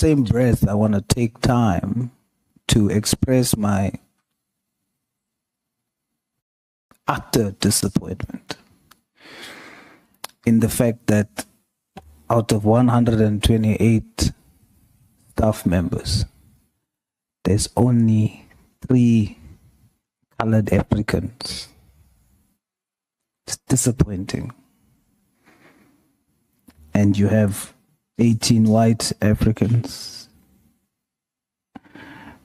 same breath, I want to take time to express my utter disappointment in the fact that out of 128 staff members, there's only 3 colored Africans. It's disappointing. And you have 18 white Africans,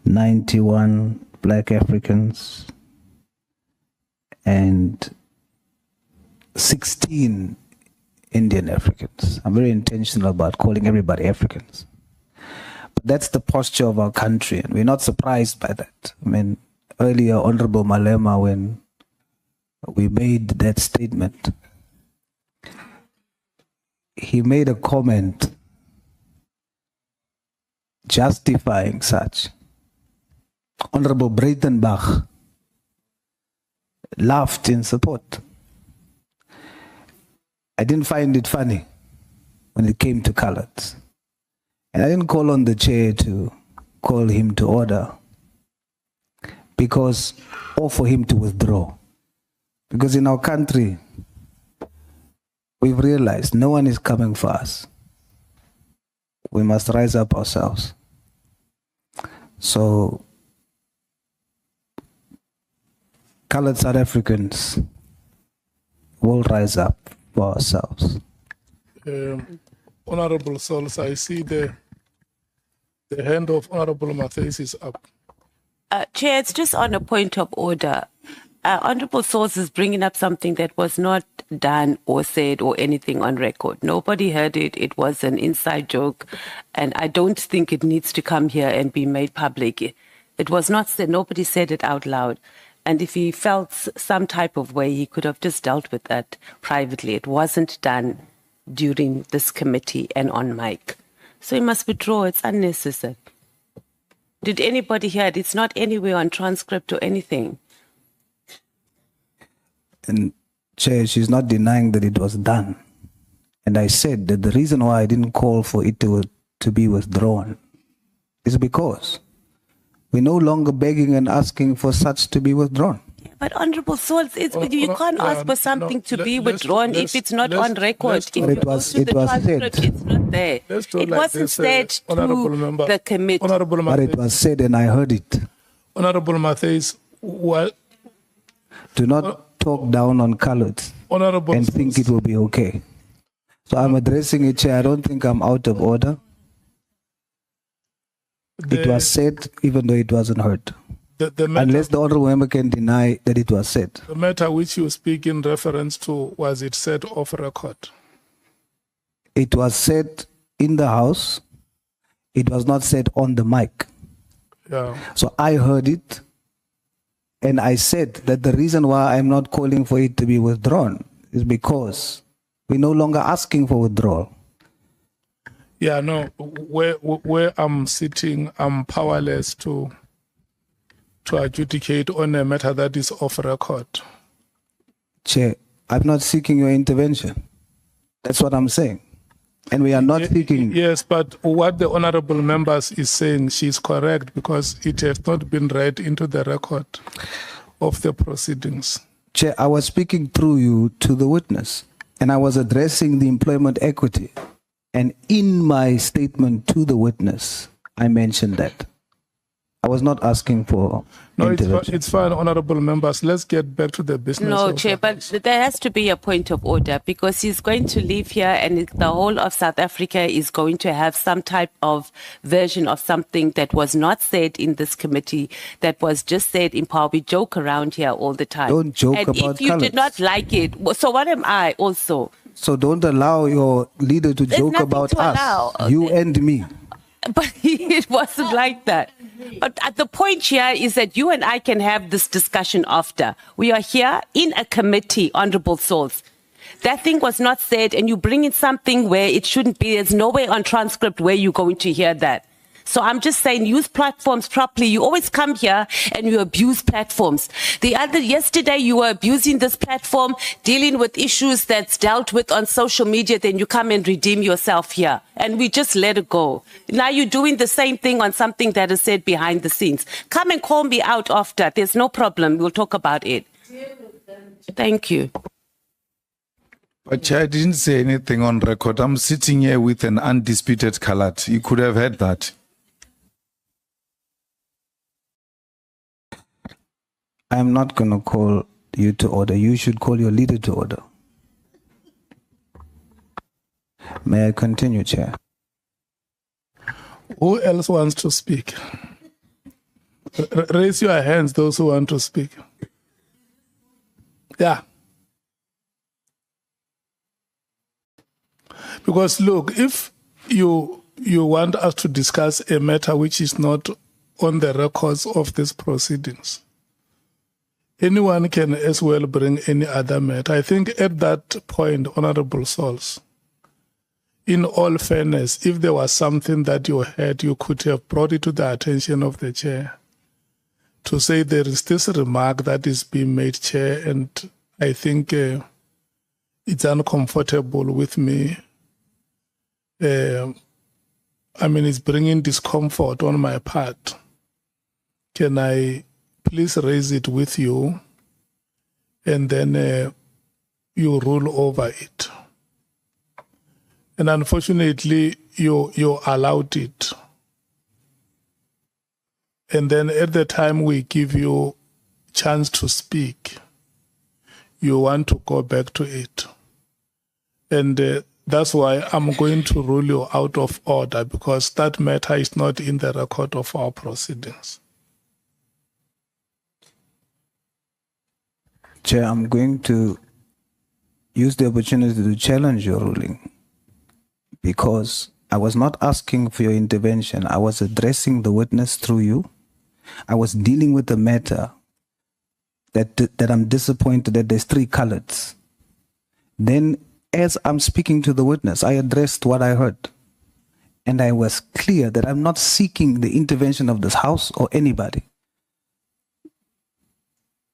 91 black Africans, and 16 Indian Africans. I'm very intentional about calling everybody Africans. But that's the posture of our country, and we're not surprised by that. I mean, earlier, Honorable Malema, when we made that statement, he made a comment justifying such. Honorable Breitenbach laughed in support. I didn't find it funny when it came to Coloureds. And I didn't call on the chair to call him to order or for him to withdraw. Because in our country, we've realized no one is coming for us. We must rise up ourselves. So, colored South Africans will rise up for ourselves. Honorable Sauls, I see the hand of Honorable Matthys is up. Chair, it's just on a point of order. Honorable Sauls is bringing up something that was not done or said or anything on record. Nobody heard it. It was an inside joke. And I don't think it needs to come here and be made public. It was not said. Nobody said it out loud. And if he felt some type of way, he could have just dealt with that privately. It wasn't done during this committee and on mic. So he must withdraw. It's unnecessary. Did anybody hear it? It's not anywhere on transcript or anything. And Chair, she's not denying that it was done. And I said that the reason why I didn't call for it to be withdrawn is because we're no longer begging and asking for such to be withdrawn. But Honorable Sauls, you can't ask for something to be withdrawn if it's not on record. If it was said. It's not there. It wasn't said to the committee. But it was said and I heard it. Honorable Matthys, do not talk down on Coloureds and think it will be okay. So I'm addressing it, Chair. I don't think I'm out of order. It was said even though it wasn't heard. Unless the honourable member can deny that it was said. The matter which you speak in reference to, was it said off record? It was said in the House. It was not said on the mic. Yeah. So I heard it. And I said that the reason why I'm not calling for it to be withdrawn is because we're no longer asking for withdrawal. Yeah, no, where I'm sitting, I'm powerless to adjudicate on a matter that is off record. Chair, I'm not seeking your intervention. That's what I'm saying. And we are not seeking... Yes, but what the honorable members is saying, she's correct because it has not been read into the record of the proceedings. Chair, I was speaking through you to the witness and I was addressing the employment equity. And in my statement to the witness, I mentioned that. I was not asking for intervention. It's fine, honorable members. Let's get back to the business. No, Chair, but there has to be a point of order because he's going to leave here and the whole of South Africa is going to have some type of version of something that was not said in this committee, that was just said in power. We joke around here all the time. Don't joke and about if you colours. did not like it, so what am I also? So don't allow your leader to joke about us, you and me. But it wasn't like that. But the point here is that you and I can have this discussion after. We are here in a committee, Honorable Sauls. That thing was not said and you bring in something where it shouldn't be. There's no way on transcript where you're going to hear that. So I'm just saying, use platforms properly. You always come here and you abuse platforms. Yesterday you were abusing this platform, dealing with issues that's dealt with on social media. Then you come and redeem yourself here, and we just let it go. Now you're doing the same thing on something that is said behind the scenes. Come and call me out after. There's no problem. We'll talk about it. Thank you. But Chair, I didn't say anything on record. I'm sitting here with an undisputed Colored. You could have heard that. I'm not going to call you to order. You should call your leader to order. May I continue, Chair? Who else wants to speak? Raise your hands, those who want to speak. Yeah. Because look, if you want us to discuss a matter which is not on the records of these proceedings, anyone can as well bring any other matter. I think at that point, Honorable Sauls, in all fairness, if there was something that you had, you could have brought it to the attention of the chair to say there is this remark that is being made, Chair, and I think it's uncomfortable with me. It's bringing discomfort on my part. Can I please raise it with you, and then you rule over it? And unfortunately, you allowed it. And then at the time we give you chance to speak, you want to go back to it. And that's why I'm going to rule you out of order, because that matter is not in the record of our proceedings. Chair, I'm going to use the opportunity to challenge your ruling, because I was not asking for your intervention. I was addressing the witness through you. I was dealing with the matter that I'm disappointed that there's 3 Coloureds. Then, as I'm speaking to the witness, I addressed what I heard. And I was clear that I'm not seeking the intervention of this House or anybody,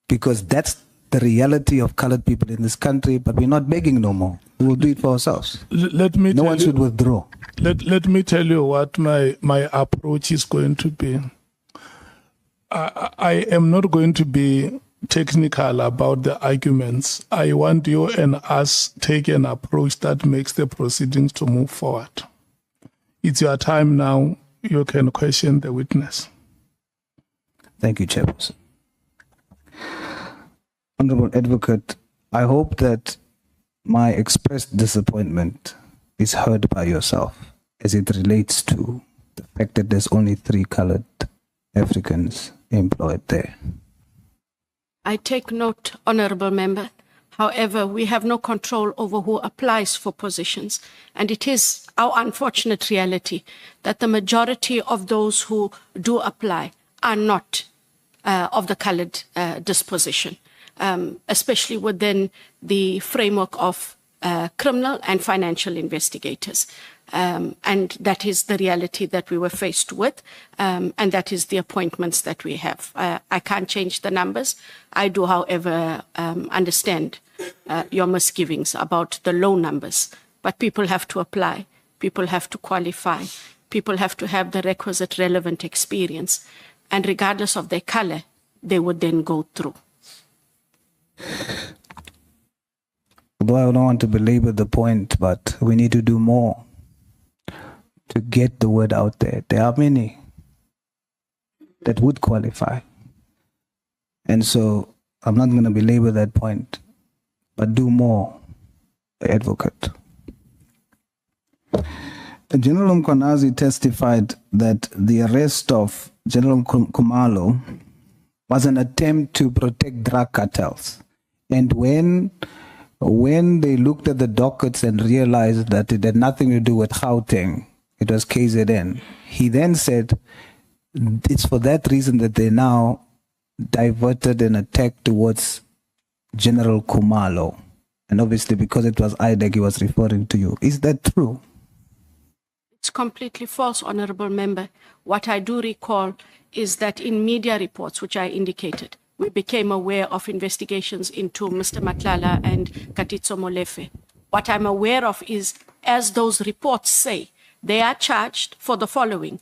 because that's the reality of colored people in this country, but we're not begging no more. We will do it for ourselves. No one should withdraw. Let me tell you what my approach is going to be. I am not going to be technical about the arguments. I want you and us take an approach that makes the proceedings to move forward. It's your time now. You can question the witness. Thank you, Chairperson. Honorable Advocate, I hope that my expressed disappointment is heard by yourself as it relates to the fact that there's only 3 colored Africans employed there. I take note, Honorable Member. However, we have no control over who applies for positions, and it is our unfortunate reality that the majority of those who do apply are not of the colored disposition. Especially within the framework of criminal and financial investigators. And that is the reality that we were faced with, and that is the appointments that we have. I can't change the numbers. I do, however, understand your misgivings about the low numbers. But people have to apply. People have to qualify. People have to have the requisite relevant experience. And regardless of their color, they would then go through. Although I don't want to belabor the point, but we need to do more to get the word out there. There are many that would qualify. And so I'm not going to belabor that point, but do more, Advocate. General Mkonazi testified that the arrest of General Khumalo was an attempt to protect drug cartels. And when they looked at the dockets and realized that it had nothing to do with Gauteng, it was KZN, he then said it's for that reason that they now diverted an attack towards General Khumalo. And obviously because it was IDEC, he was referring to you. Is that true? It's completely false, Honorable Member. What I do recall is that in media reports, which I indicated, we became aware of investigations into Mr. Matlala and Katitso Molefe. What I'm aware of is, as those reports say, they are charged for the following: